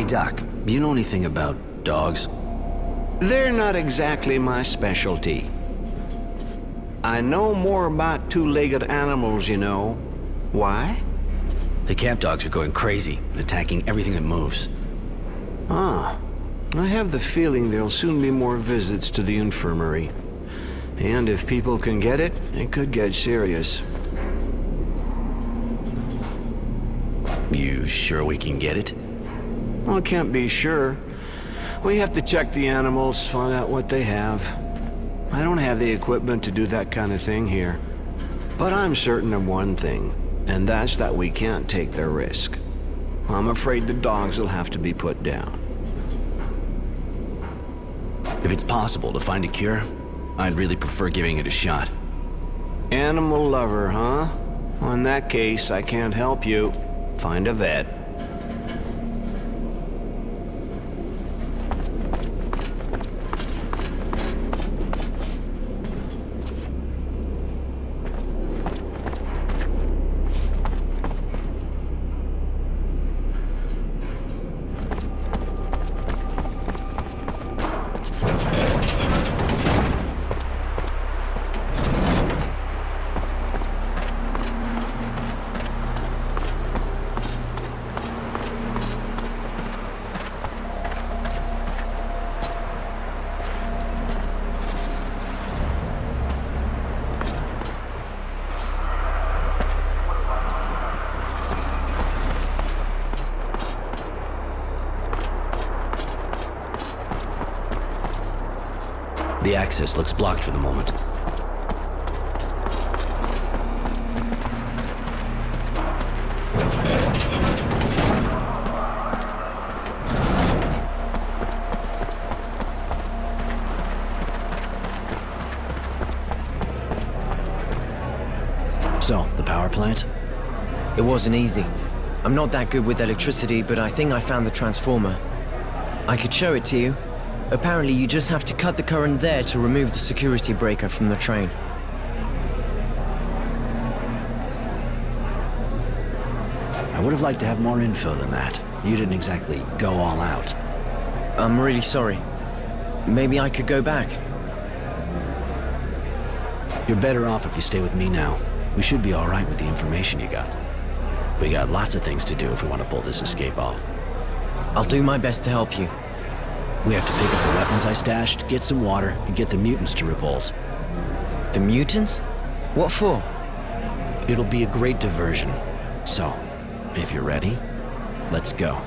Hey, Doc, do you know anything about dogs? They're not exactly my specialty. I know more about two-legged animals, you know. Why? The camp dogs are going crazy and attacking everything that moves. Ah, I have the feeling there'll soon be more visits to the infirmary. And if people can get it, it could get serious. You sure we can get it? Well, can't be sure. We have to check the animals, find out what they have. I don't have the equipment to do that kind of thing here. But I'm certain of one thing, and that's that we can't take the risk. I'm afraid the dogs will have to be put down. If it's possible to find a cure, I'd really prefer giving it a shot. Animal lover, huh? Well, in that case, I can't help you. Find a vet. The access looks blocked for the moment. So, the power plant? It wasn't easy. I'm not that good with electricity, but I think I found the transformer. I could show it to you. Apparently, you just have to cut the current there to remove the security breaker from the train. I would have liked to have more info than that. You didn't exactly go all out. I'm really sorry. Maybe I could go back. You're better off if you stay with me now. We should be all right with the information you got. We got lots of things to do if we want to pull this escape off. I'll do my best to help you. We have to pick up the weapons I stashed, get some water, and get the mutants to revolt. The mutants? What for? It'll be a great diversion. So, if you're ready, let's go.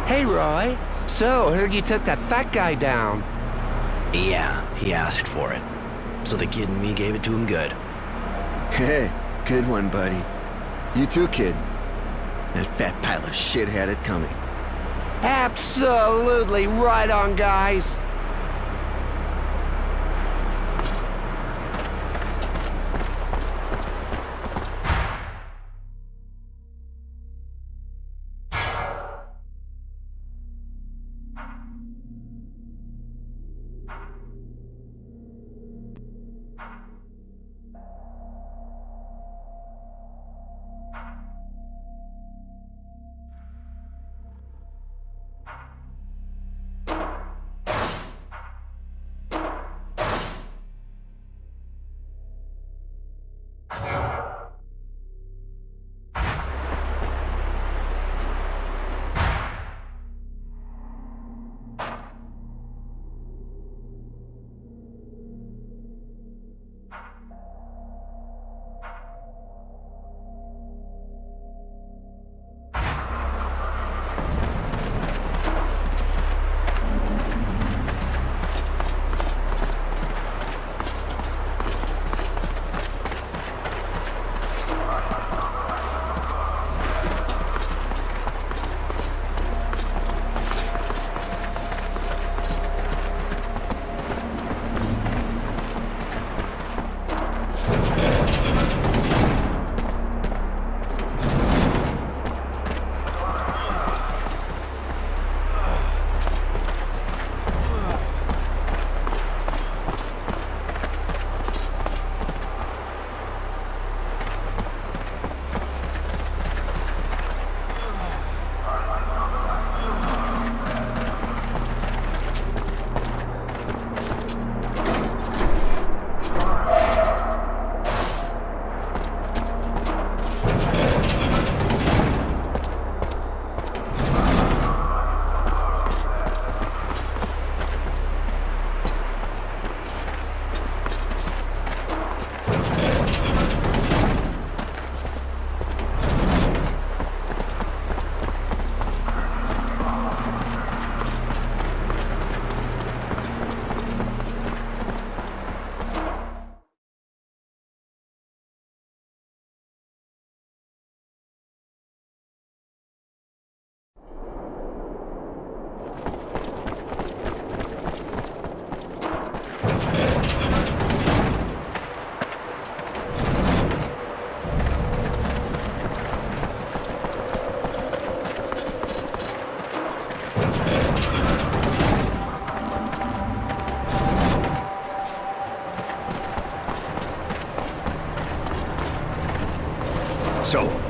Hey, Roy. So, heard you took that fat guy down. Yeah, he asked for it. So the kid and me gave it to him good. Hey, good one, buddy. You too, kid. That fat pile of shit had it coming. Absolutely right on, guys.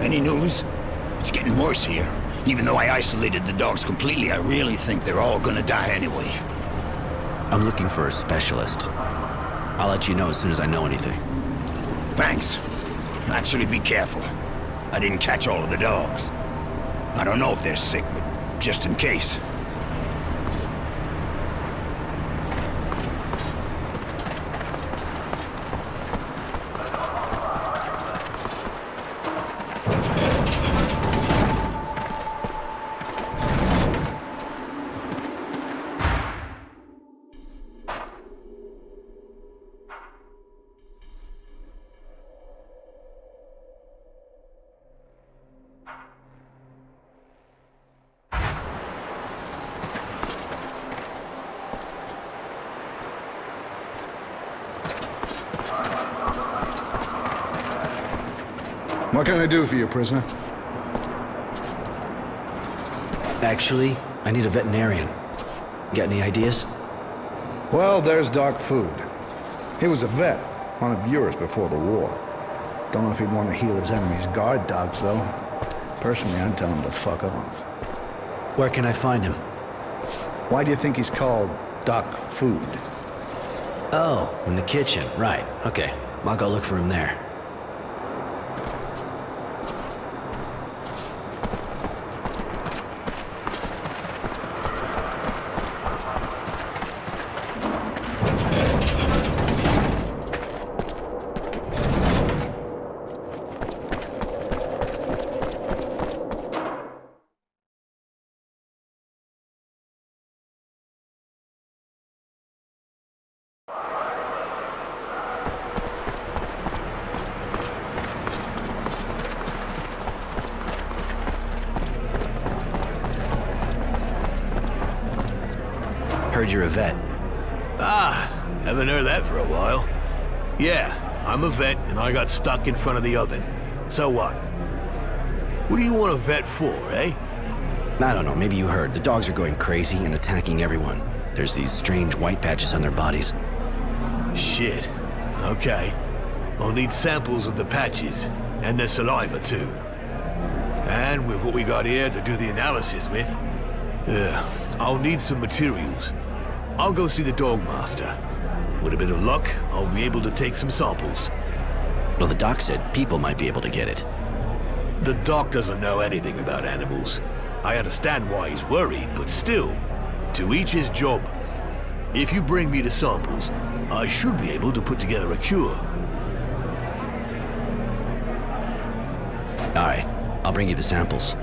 any news? It's getting worse here. Even though I isolated the dogs completely, I really think they're all gonna die anyway. I'm looking for a specialist. I'll let you know as soon as I know anything. Thanks. Actually, be careful. I didn't catch all of the dogs. I don't know if they're sick, but just in case. What can I do for you, prisoner? Actually, I need a veterinarian. Got any ideas? Well, there's Doc Food. He was a vet, one of yours before the war. Don't know if he'd want to heal his enemy's guard dogs, though. Personally, I'd tell him to fuck off. Where can I find him? Why do you think he's called Doc Food? Oh, in the kitchen. Right. Okay. I'll go look for him there. Heard you're a vet. Ah, haven't heard that for a while. Yeah, I'm a vet and I got stuck in front of the oven. So what? What do you want a vet for, eh? I don't know, maybe you heard. The dogs are going crazy and attacking everyone. There's these strange white patches on their bodies. Shit. Okay. I'll need samples of the patches, and their saliva too. And with what we got here to do the analysis with, I'll need some materials. I'll go see the dog master. With a bit of luck, I'll be able to take some samples. Well, the doc said people might be able to get it. The doc doesn't know anything about animals. I understand why he's worried, but still, to each his job. If you bring me the samples, I should be able to put together a cure. All right, I'll bring you the samples.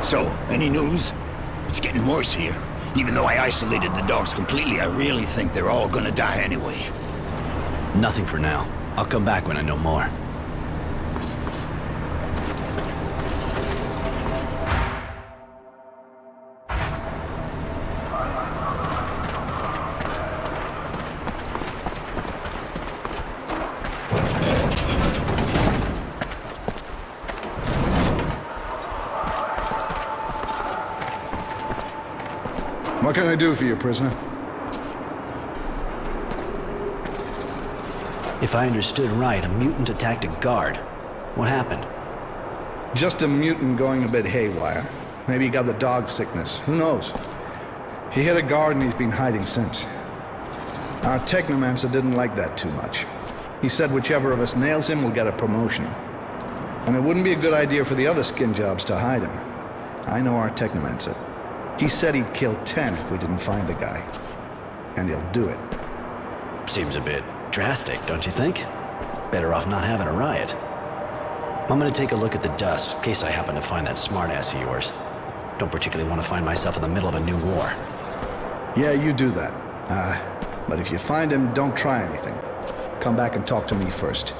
So, any news? It's getting worse here. Even though I isolated the dogs completely, I really think they're all gonna die anyway. Nothing for now. I'll come back when I know more. What can I do for you, prisoner? If I understood right, a mutant attacked a guard. What happened? Just a mutant going a bit haywire. Maybe he got the dog sickness. Who knows? He hit a guard and he's been hiding since. Our technomancer didn't like that too much. He said whichever of us nails him will get a promotion. And it wouldn't be a good idea for the other skin jobs to hide him. I know our technomancer. He said he'd kill 10 if we didn't find the guy. And he'll do it. Seems a bit drastic, don't you think? Better off not having a riot. I'm gonna take a look at the dust, in case I happen to find that smartass of yours. Don't particularly want to find myself in the middle of a new war. Yeah, you do that. But if you find him, don't try anything. Come back and talk to me first.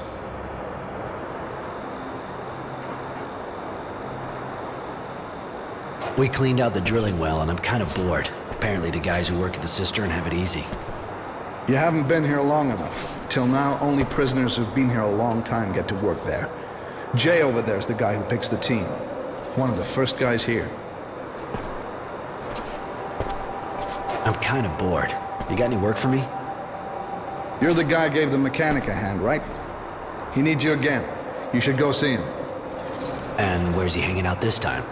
We cleaned out the drilling well, and I'm kind of bored. Apparently the guys who work at the cistern have it easy. You haven't been here long enough. Till now, only prisoners who've been here a long time get to work there. Jay over there's the guy who picks the team. One of the first guys here. I'm kind of bored. You got any work for me? You're the guy who gave the mechanic a hand, right? He needs you again. You should go see him. And where's he hanging out this time?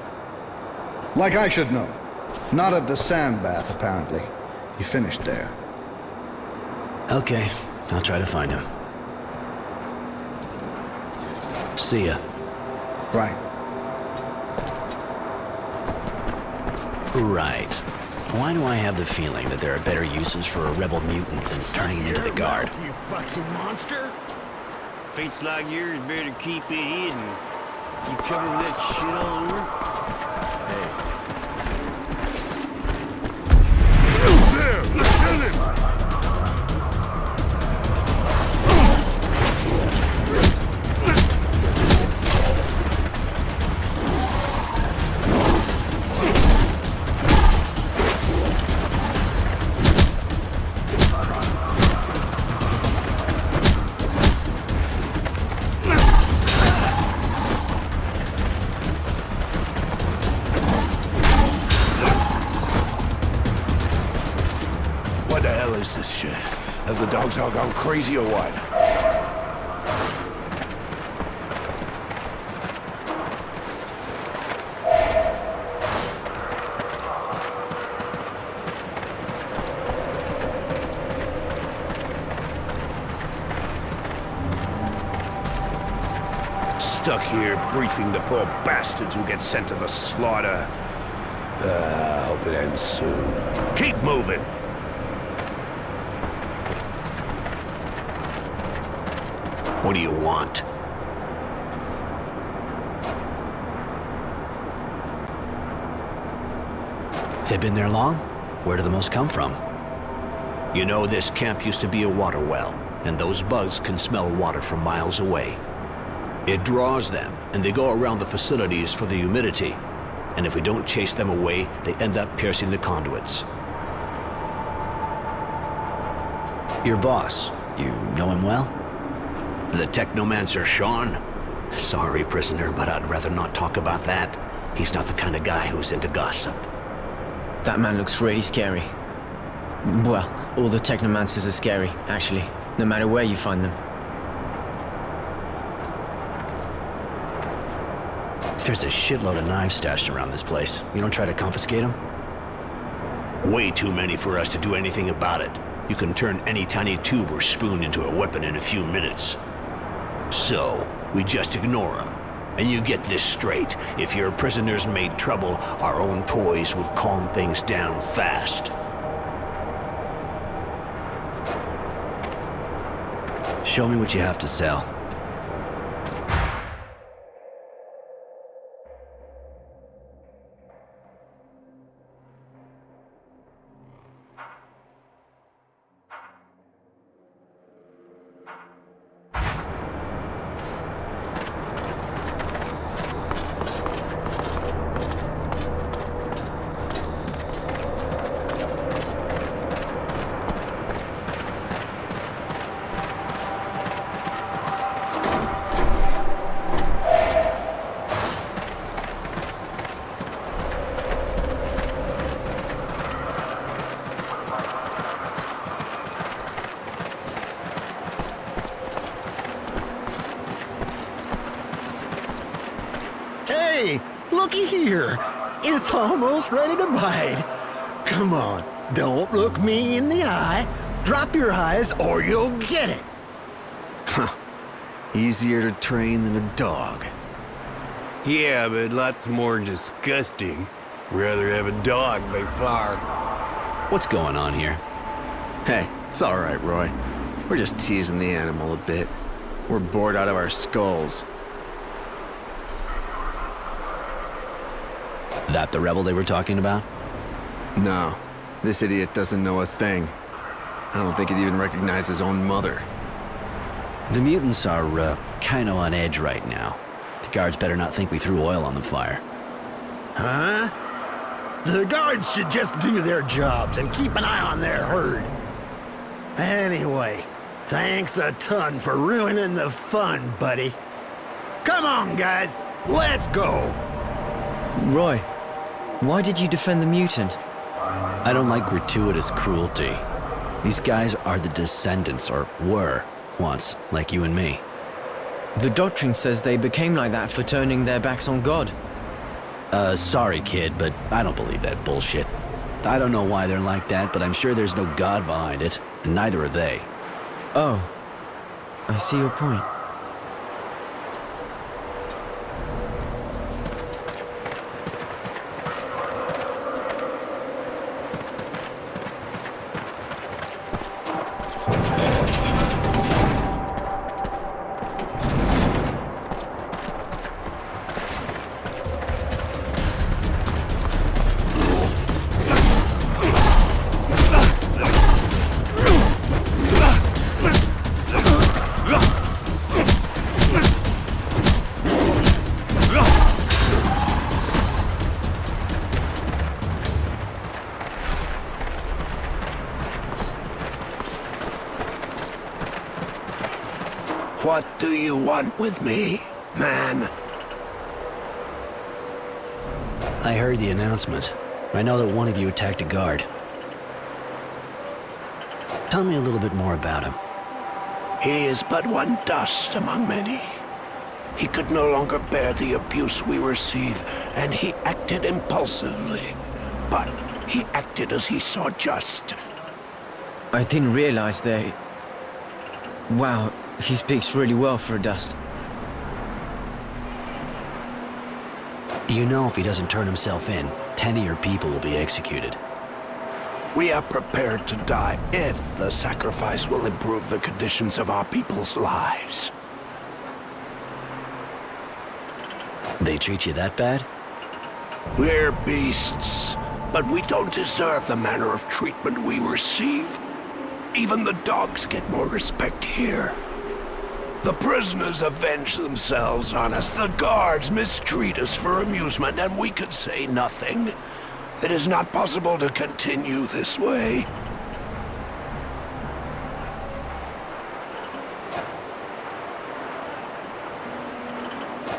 Like I should know. Not at the sand bath, apparently. He finished there. Okay, I'll try to find him. See ya. Right. Right. Why do I have the feeling that there are better uses for a rebel mutant than turning him into the guard? You fucking monster! Fates like yours better keep it hidden. You cover that shit all over? There! Kill him! What the hell is this shit? Have the dogs all gone crazy or what? Stuck here briefing the poor bastards who get sent to the slaughter. Hope it ends soon. Keep moving! What do you want? They've been there long? Where do the most come from? You know, this camp used to be a water well, and those bugs can smell water from miles away. It draws them, and they go around the facilities for the humidity. And if we don't chase them away, they end up piercing the conduits. Your boss, you know him well? The technomancer, Sean? Sorry, prisoner, but I'd rather not talk about that. He's not the kind of guy who's into gossip. That man looks really scary. Well, all the technomancers are scary, actually, no matter where you find them. There's a shitload of knives stashed around this place. You don't try to confiscate them? Way too many for us to do anything about it. You can turn any tiny tube or spoon into a weapon in a few minutes. So, we just ignore them. And you get this straight. If your prisoners made trouble, our own toys would calm things down fast. Show me what you have to sell. Hey, looky here. It's almost ready to bite. Come on, don't look me in the eye. Drop your eyes or you'll get it. Easier to train than a dog. Yeah, but lots more disgusting. Rather have a dog by far. What's going on here? Hey, it's all right, Roy. We're just teasing the animal a bit. We're bored out of our skulls. That the rebel they were talking about? No, this idiot doesn't know a thing. I don't think he'd even recognize his own mother. The mutants are, kinda on edge right now. The guards better not think we threw oil on the fire. Huh? The guards should just do their jobs and keep an eye on their herd. Anyway, thanks a ton for ruining the fun, buddy. Come on, guys, let's go. Roy, why did you defend the mutant? I don't like gratuitous cruelty. These guys are the descendants, or were, once, like you and me. The doctrine says they became like that for turning their backs on God. Sorry, kid, but I don't believe that bullshit. I don't know why they're like that, but I'm sure there's no God behind it, and neither are they. Oh, I see your point. What do you want with me, man? I heard the announcement. I know that one of you attacked a guard. Tell me a little bit more about him. He is but one dust among many. He could no longer bear the abuse we receive, and he acted impulsively. But he acted as he saw just. I didn't realize they... Wow, he speaks really well for a dust. You know if he doesn't turn himself in, 10 of your people will be executed. We are prepared to die if the sacrifice will improve the conditions of our people's lives. They treat you that bad? We're beasts, but we don't deserve the manner of treatment we receive. Even the dogs get more respect here. The prisoners avenge themselves on us. The guards mistreat us for amusement, and we could say nothing. It is not possible to continue this way.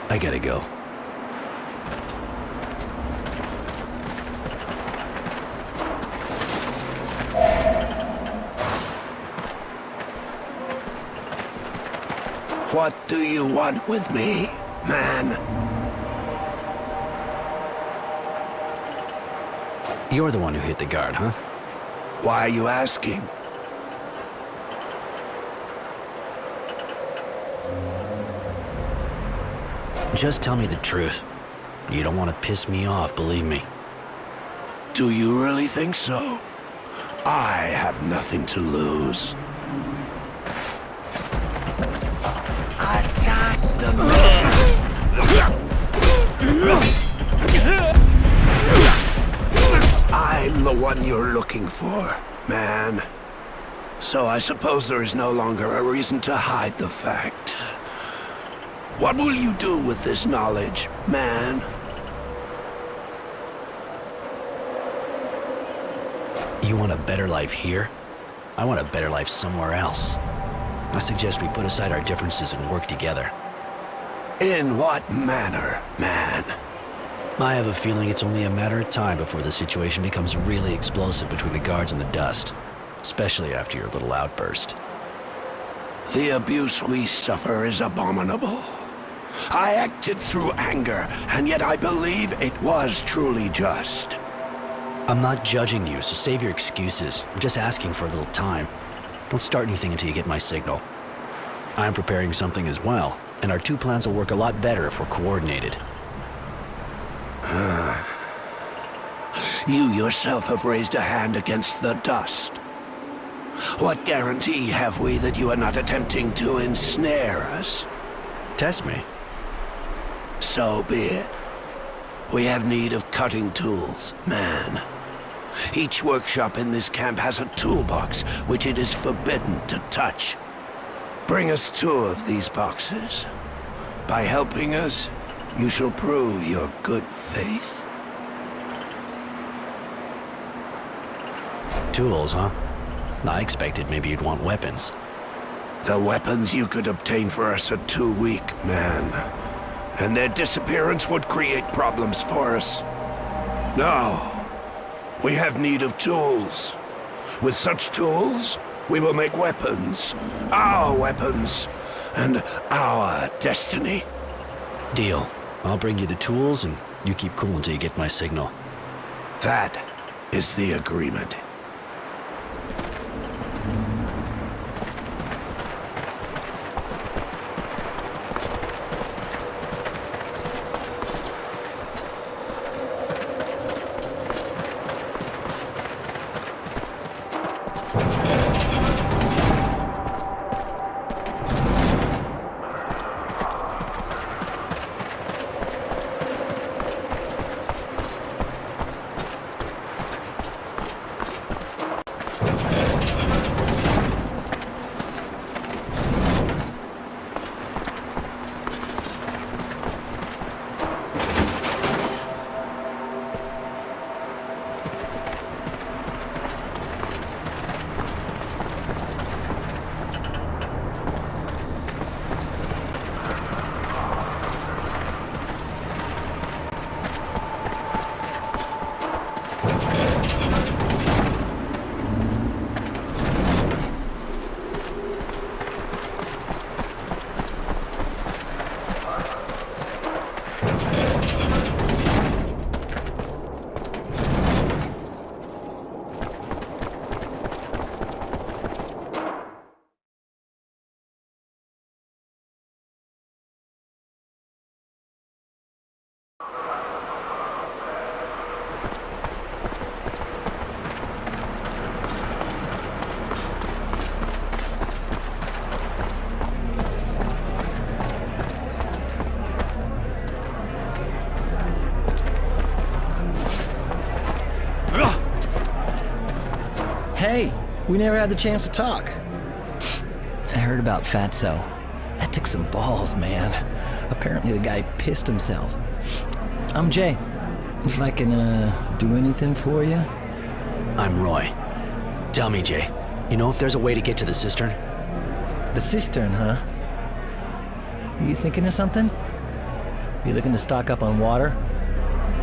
I gotta go. What do you want with me, man? You're the one who hit the guard, huh? Why are you asking? Just tell me the truth. You don't want to piss me off, believe me. Do you really think so? I have nothing to lose. Attack the man! I'm the one you're looking for, man. So I suppose there is no longer a reason to hide the fact. What will you do with this knowledge, man? You want a better life here? I want a better life somewhere else. I suggest we put aside our differences and work together. In what manner, man? I have a feeling it's only a matter of time before the situation becomes really explosive between the guards and the dust. Especially after your little outburst. The abuse we suffer is abominable. I acted through anger, and yet I believe it was truly just. I'm not judging you, so save your excuses. I'm just asking for a little time. Don't start anything until you get my signal. I'm preparing something as well, and our two plans will work a lot better if we're coordinated. You yourself have raised a hand against the dust. What guarantee have we that you are not attempting to ensnare us? Test me. So be it. We have need of cutting tools, man. Each workshop in this camp has a toolbox which it is forbidden to touch. Bring us 2 of these boxes. By helping us, you shall prove your good faith. Tools, huh? I expected maybe you'd want weapons. The weapons you could obtain for us are too weak, man. And their disappearance would create problems for us. No. We have need of tools. With such tools, we will make weapons. Our weapons. And our destiny. Deal. I'll bring you the tools, and you keep cool until you get my signal. That is the agreement. Hey, we never had the chance to talk. I heard about Fatso. That took some balls, man. Apparently the guy pissed himself. I'm Jay. If I can, do anything for you? I'm Roy. Tell me, Jay, you know if there's a way to get to the cistern? The cistern, huh? Are you thinking of something? You looking to stock up on water?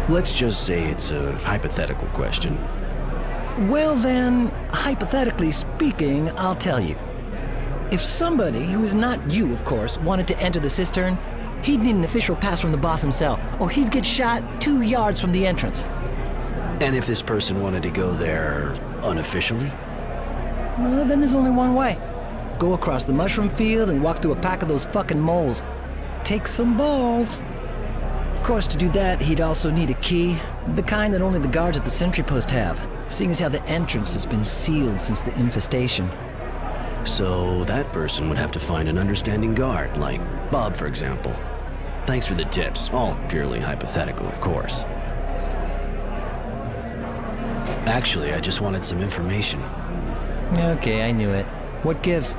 Let's just say it's a hypothetical question. Well then, hypothetically speaking, I'll tell you. If somebody, who is not you of course, wanted to enter the cistern, he'd need an official pass from the boss himself, or he'd get shot 2 yards from the entrance. And if this person wanted to go there unofficially? Well, then there's only one way. Go across the mushroom field and walk through a pack of those fucking moles. Take some balls. Of course, to do that, he'd also need a key, the kind that only the guards at the sentry post have, seeing as how the entrance has been sealed since the infestation. So that person would have to find an understanding guard, like Bob, for example. Thanks for the tips, all purely hypothetical, of course. Actually, I just wanted some information. Okay, I knew it. What gives?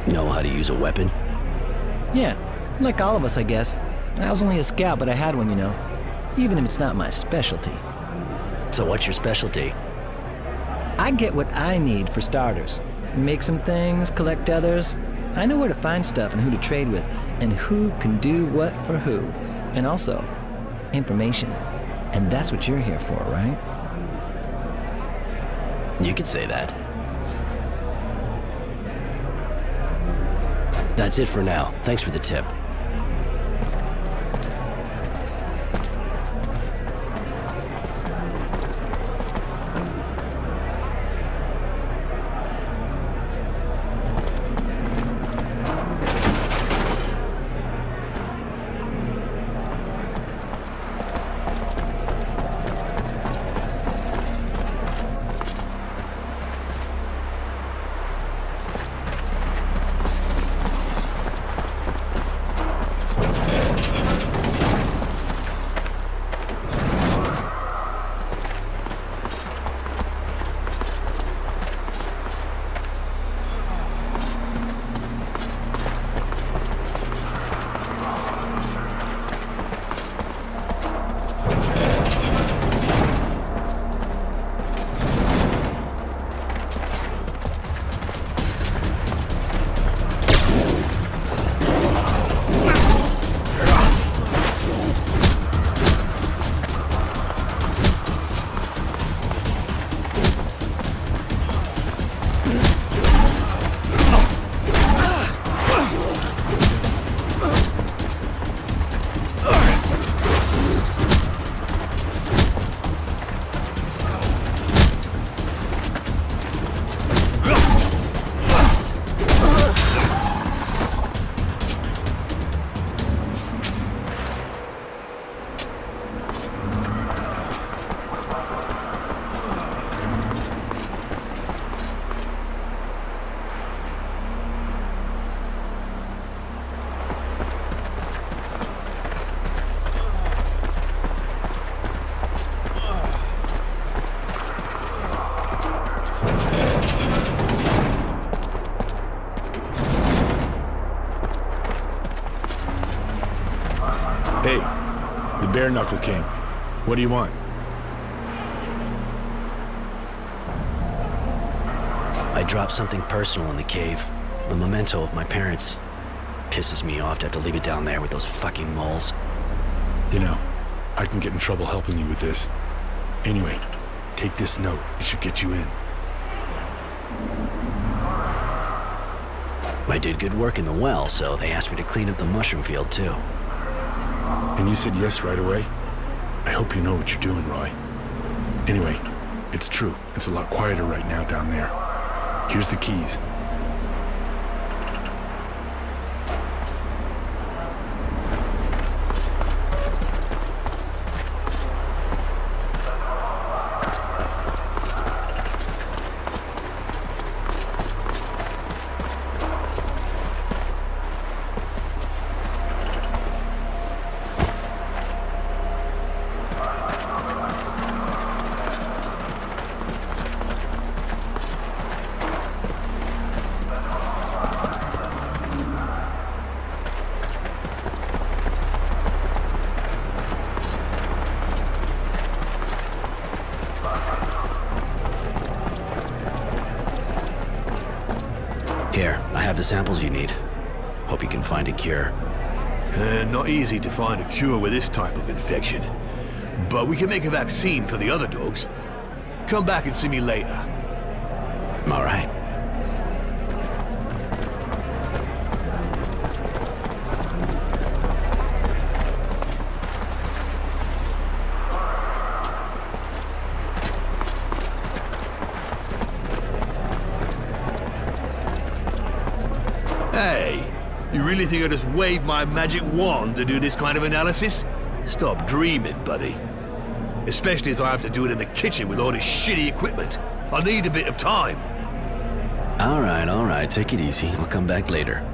Know how to use a weapon? Yeah, like all of us, I guess. I was only a scout, but I had one, you know. Even if it's not my specialty. So what's your specialty? I get what I need for starters. Make some things, collect others. I know where to find stuff and who to trade with, and who can do what for who. And also, information. And that's what you're here for, right? You could say that. That's it for now. Thanks for the tip. Hey, the Bare Knuckle King. What do you want? I dropped something personal in the cave. A memento of my parents. Pisses me off to have to leave it down there with those fucking moles. You know, I can get in trouble helping you with this. Anyway, take this note. It should get you in. I did good work in the well, so they asked me to clean up the mushroom field, too. And you said yes right away? I hope you know what you're doing, Roy. Anyway, it's true. It's a lot quieter right now down there. Here's the keys. Here, I have the samples you need. Hope you can find a cure. Not easy to find a cure with this type of infection. But we can make a vaccine for the other dogs. Come back and see me later. All right. Hey, you really think I just waved my magic wand to do this kind of analysis? Stop dreaming, buddy. Especially as I have to do it in the kitchen with all this shitty equipment. I need a bit of time. All right. Take it easy. I'll come back later.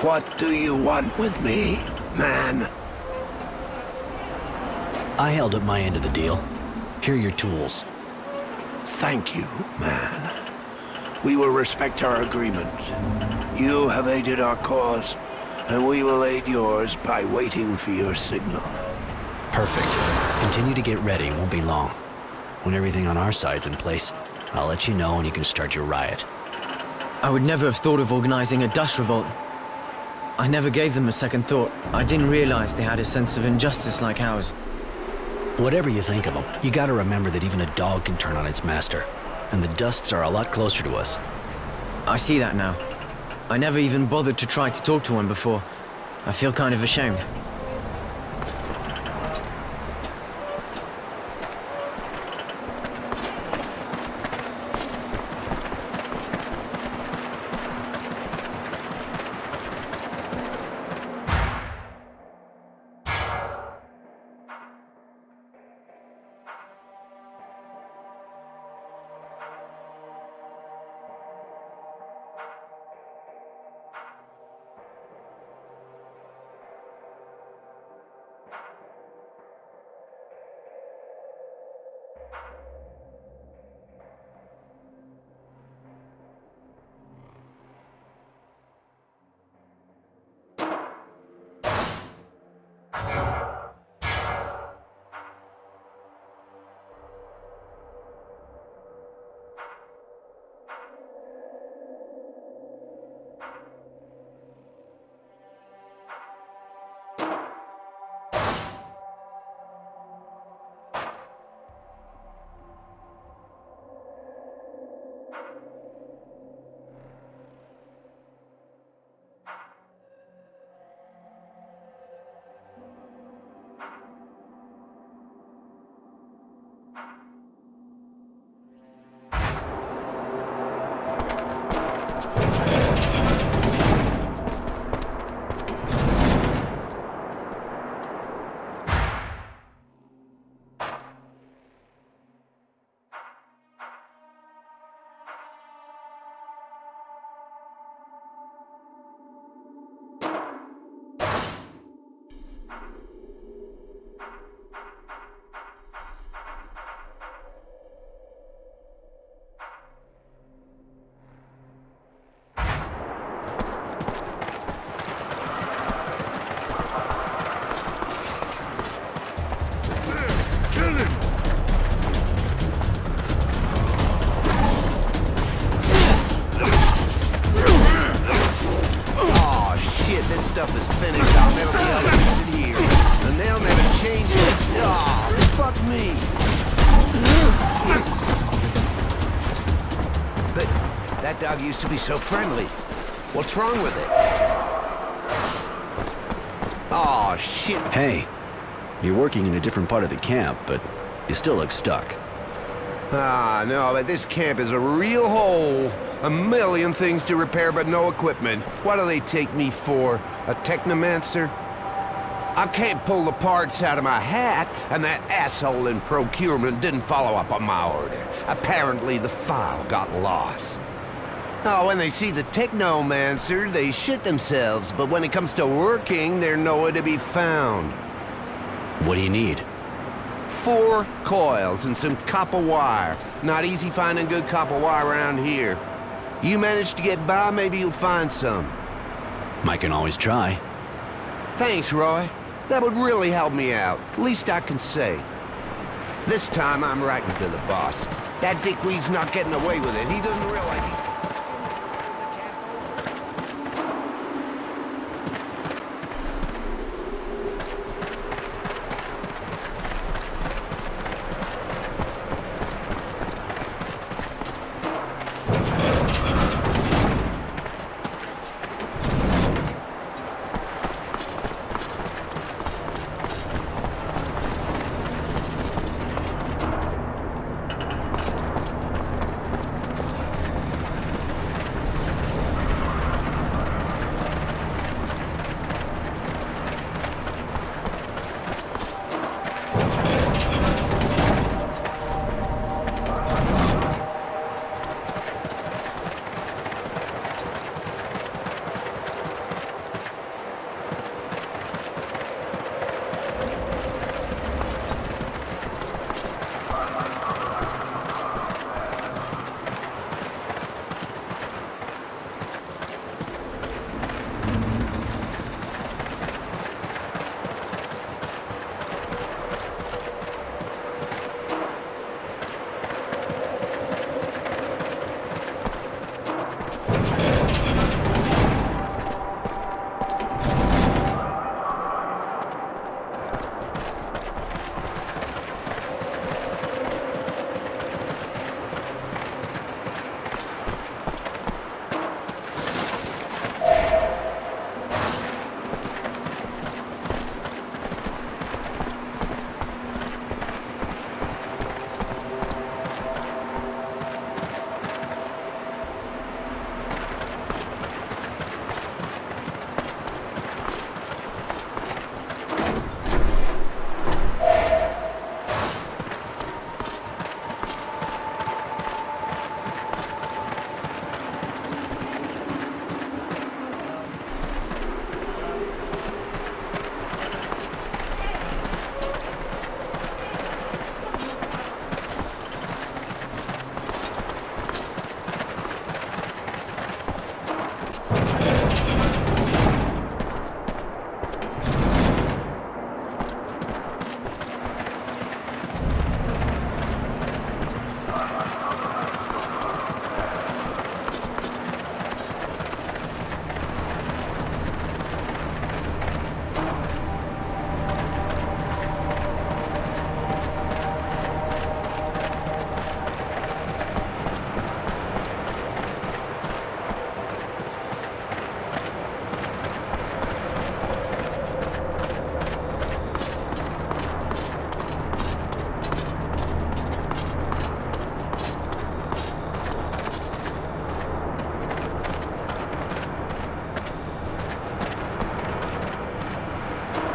What do you want with me, man? I held up my end of the deal. Here are your tools. Thank you, man. We will respect our agreement. You have aided our cause, and we will aid yours by waiting for your signal. Perfect. Continue to get ready. Won't be long. When everything on our side's in place, I'll let you know and you can start your riot. I would never have thought of organizing a dust revolt. I never gave them a second thought. I didn't realize they had a sense of injustice like ours. Whatever you think of them, you gotta remember that even a dog can turn on its master. And the Dusts are a lot closer to us. I see that now. I never even bothered to try to talk to one before. I feel kind of ashamed. stuff is finished, I'll never be able to use it here. And they'll never change it. Aw, fuck me. But that dog used to be so friendly. What's wrong with it? Aw, shit. Hey, you're working in a different part of the camp, but you still look stuck. Ah, no, but this camp is a real hole. A million things to repair, but no equipment. What do they take me for? A technomancer? I can't pull the parts out of my hat, and that asshole in procurement didn't follow up on my order. Apparently the file got lost. Oh, when they see the technomancer, they shit themselves, but when it comes to working, they're nowhere to be found. What do you need? 4 coils and some copper wire. Not easy finding good copper wire around here. You manage to get by, maybe you'll find some. I can always try. Thanks, Roy. That would really help me out. Least I can say. This time I'm writing to the boss. That dickweed's not getting away with it. He doesn't realize he's...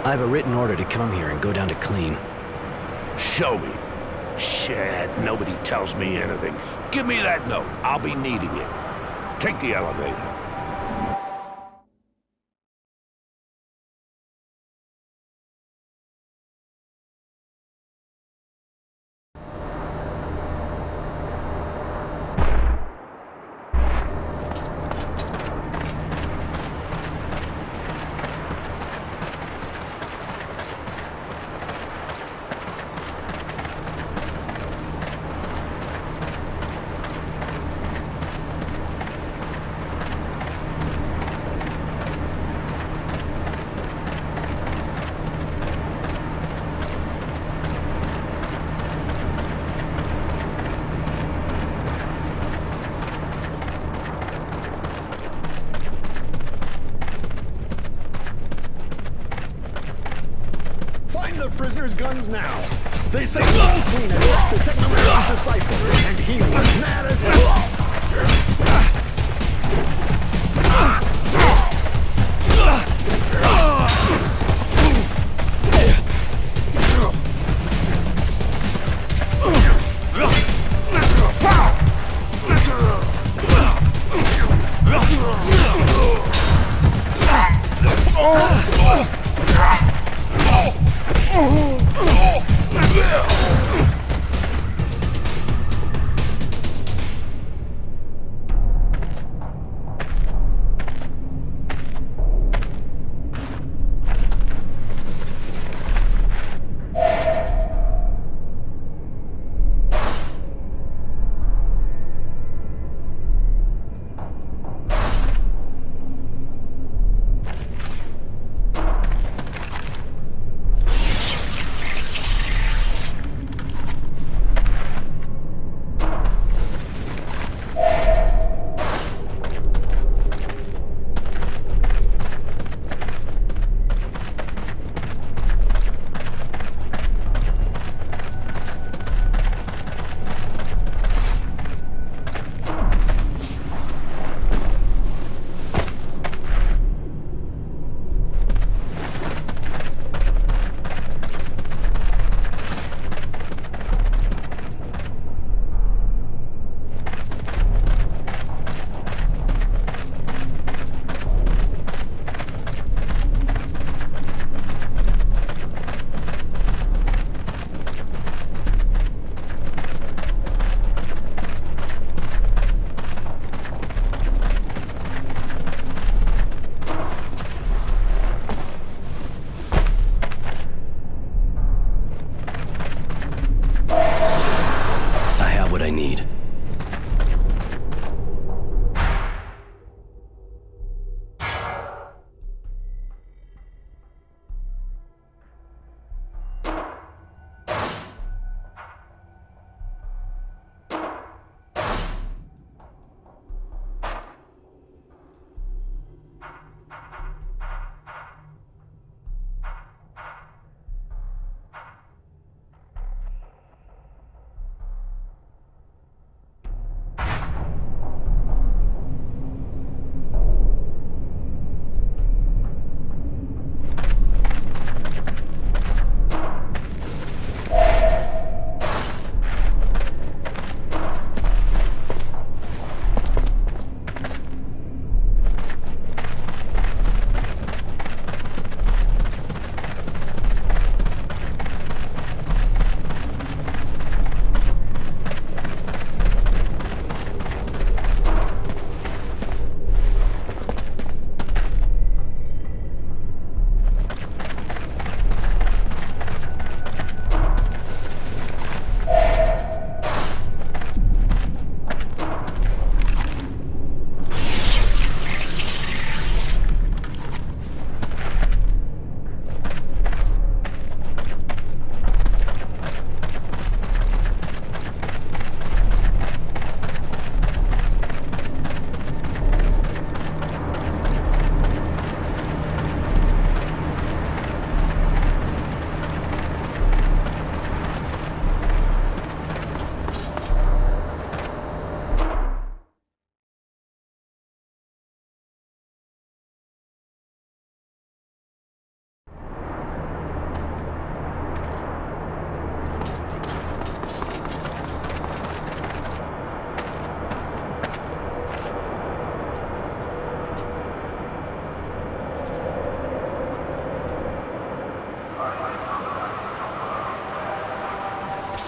I have a written order to come here and go down to clean. Show me. Shit, nobody tells me anything. Give me that note. I'll be needing it. Take the elevator. Prisoners' guns now. They say one Queen attacked the Technomancer's disciple, and he was mad as hell.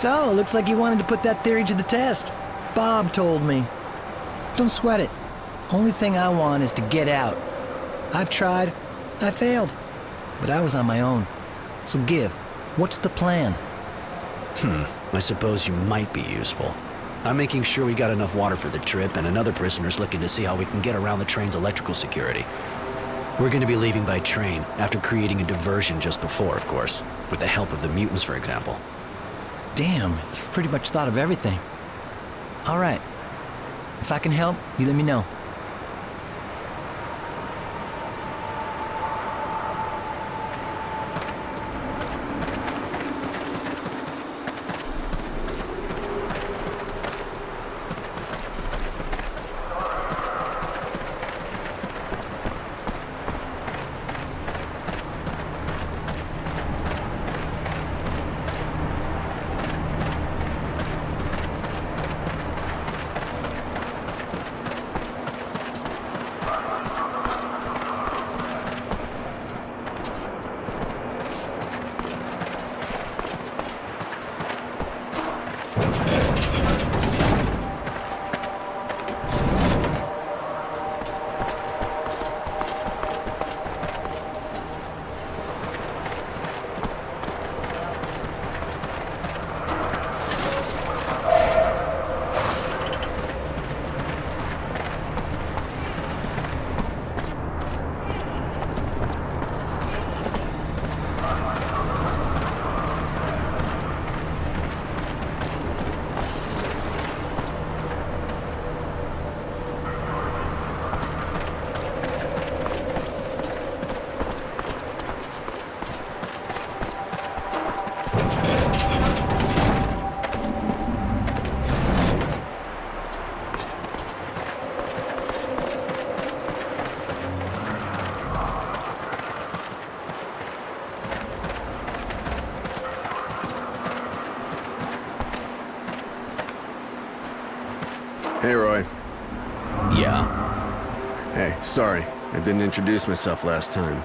So, looks like you wanted to put that theory to the test. Bob told me. Don't sweat it. Only thing I want is to get out. I've tried. I failed. But I was on my own. So give. What's the plan? I suppose you might be useful. I'm making sure we got enough water for the trip, and another prisoner's looking to see how we can get around the train's electrical security. We're gonna be leaving by train, after creating a diversion just before, of course. With the help of the mutants, for example. Damn, you've pretty much thought of everything. All right. If I can help, you let me know. Hey, Roy. Yeah? Hey, sorry. I didn't introduce myself last time.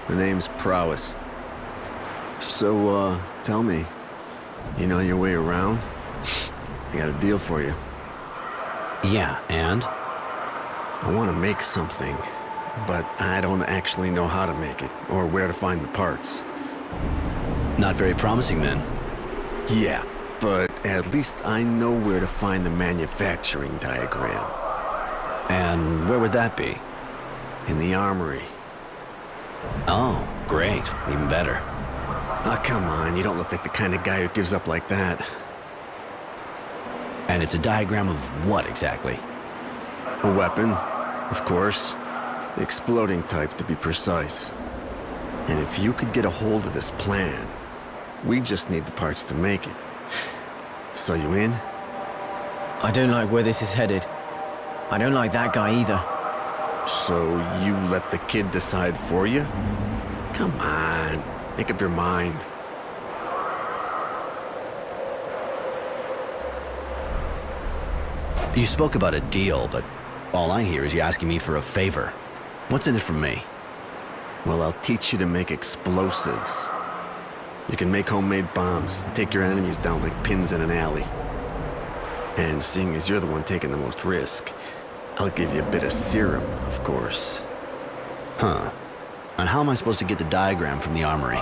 The name's Prowess. So, tell me. You know your way around? I got a deal for you. Yeah, and? I want to make something, but I don't actually know how to make it, or where to find the parts. Not very promising, then. Yeah, but at least I know where to find the manufacturing diagram. And where would that be? In the armory. Oh, great. Even better. Oh, come on, you don't look like the kind of guy who gives up like that. And it's a diagram of what, exactly? A weapon, of course. The exploding type, to be precise. And if you could get a hold of this plan, we just need the parts to make it. So you in? I don't like where this is headed. I don't like that guy either. So you let the kid decide for you? Come on, make up your mind. You spoke about a deal, but all I hear is you asking me for a favor. What's in it for me? Well, I'll teach you to make explosives. You can make homemade bombs, take your enemies down like pins in an alley. And seeing as you're the one taking the most risk, I'll give you a bit of serum, of course. Huh. And how am I supposed to get the diagram from the armory?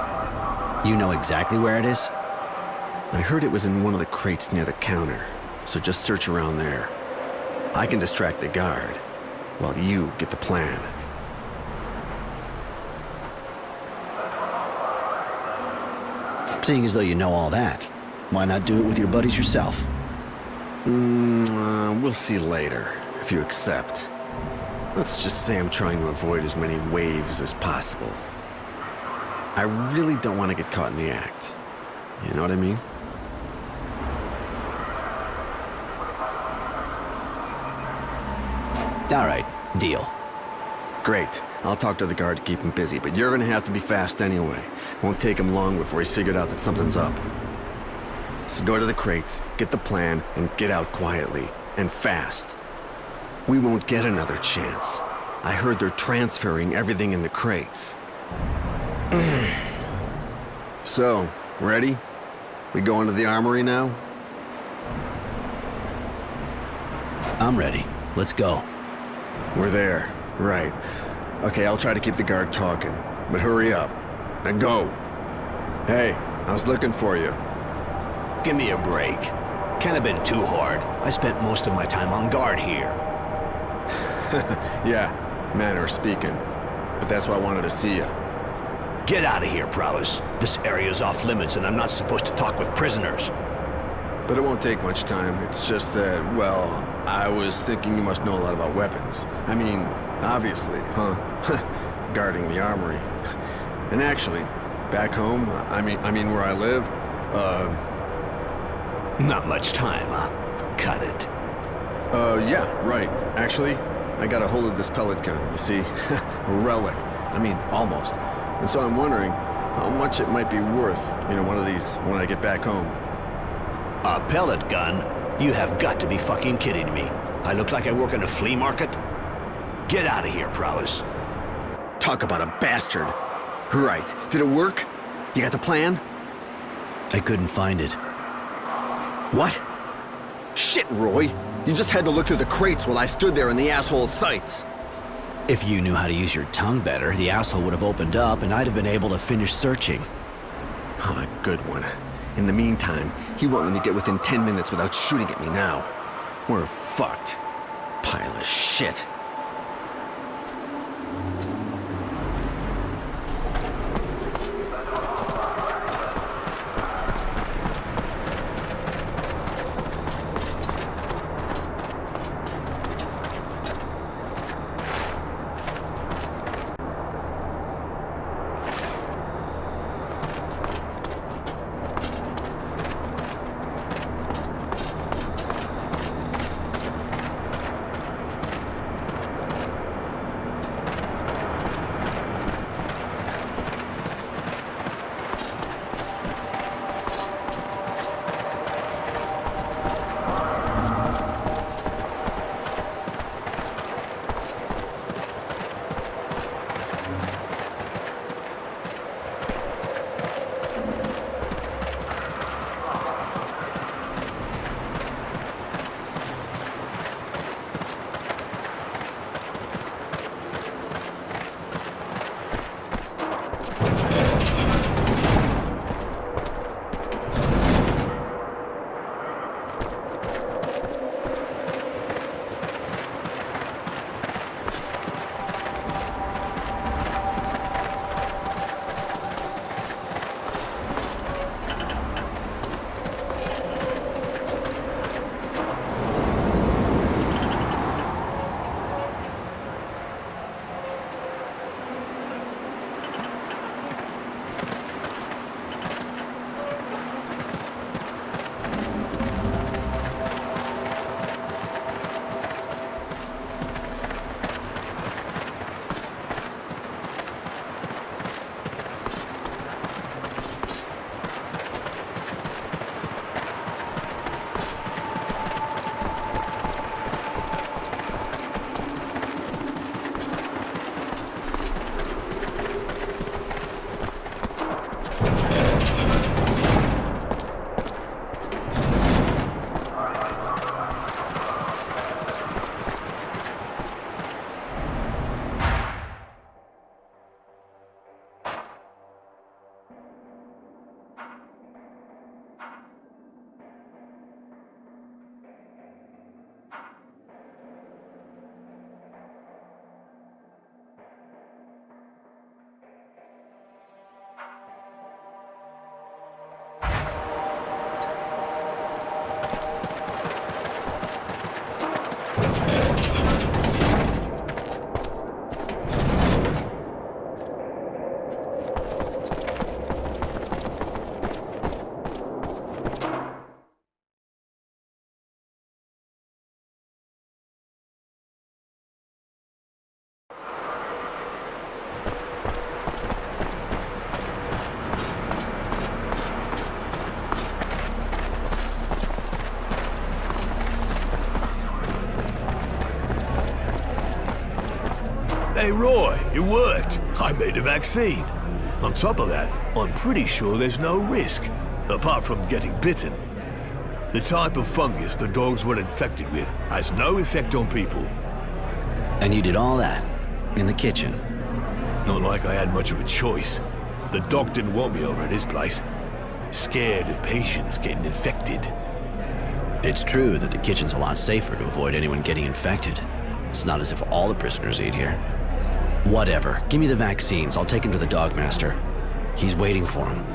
You know exactly where it is? I heard it was in one of the crates near the counter, so just search around there. I can distract the guard, while you get the plan. Seeing as though you know all that, why not do it with your buddies yourself? We'll see later, if you accept. Let's just say I'm trying to avoid as many waves as possible. I really don't want to get caught in the act. You know what I mean? All right, deal. Great. I'll talk to the guard to keep him busy, but you're gonna have to be fast anyway. Won't take him long before he's figured out that something's up. So go to the crates, get the plan, and get out quietly. And fast. We won't get another chance. I heard they're transferring everything in the crates. So, ready? We going to the armory now? I'm ready. Let's go. We're there. Right. Okay, I'll try to keep the guard talking. But hurry up. Now go. Hey, I was looking for you. Give me a break. Can't have been too hard. I spent most of my time on guard here. Yeah, manner of speaking. But that's why I wanted to see you. Get out of here, Prowess. This area's off limits and I'm not supposed to talk with prisoners. But it won't take much time. It's just that, well, I was thinking you must know a lot about weapons. I mean, obviously, huh? Guarding the armory. And actually, back home, I mean where I live, Not much time, huh? Cut it. Yeah, right. Actually, I got a hold of this pellet gun, you see? A relic. I mean, almost. And so I'm wondering how much it might be worth, one of these when I get back home. A pellet gun? You have got to be fucking kidding me. I look like I work in a flea market? Get out of here, Prowess. Talk about a bastard. Right. Did it work? You got the plan? I couldn't find it. What? Shit, Roy. You just had to look through the crates while I stood there in the asshole's sights. If you knew how to use your tongue better, the asshole would have opened up and I'd have been able to finish searching. Ah, good one. In the meantime, he won't let me get within 10 minutes without shooting at me now. We're fucked. Pile of shit. Hey, Roy, it worked. I made a vaccine. On top of that, I'm pretty sure there's no risk. Apart from getting bitten, the type of fungus the dogs were infected with has no effect on people. And you did all that in the kitchen? Not like I had much of a choice. The doc didn't want me over at his place. Scared of patients getting infected. It's true that the kitchen's a lot safer to avoid anyone getting infected. It's not as if all the prisoners eat here. Whatever. Give me the vaccines. I'll take him to the dogmaster. He's waiting for him.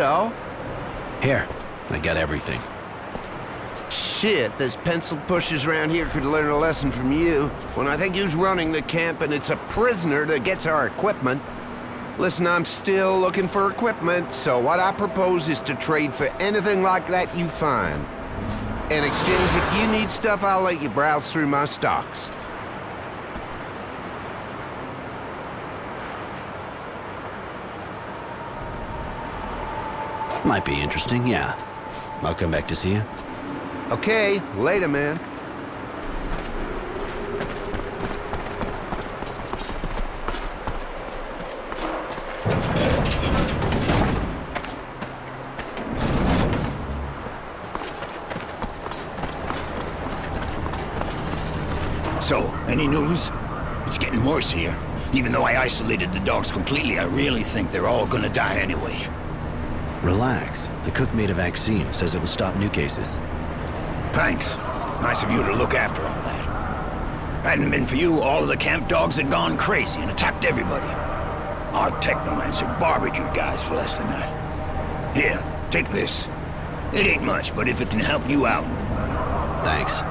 So? Here, I got everything. Shit, those pencil pushers around here could learn a lesson from you. When I think who's running the camp and it's a prisoner that gets our equipment. Listen, I'm still looking for equipment, so what I propose is to trade for anything like that you find. In exchange, if you need stuff, I'll let you browse through my stocks. Might be interesting, yeah. I'll come back to see you. Okay, later, man. So, any news? It's getting worse here. Even though I isolated the dogs completely, I really think they're all gonna die anyway. Relax. The cook made a vaccine, says it'll stop new cases. Thanks. Nice of you to look after all that. Hadn't been for you, all of the camp dogs had gone crazy and attacked everybody. Our technomancer barbecued guys for less than that. Here, take this. It ain't much, but if it can help you out. Thanks.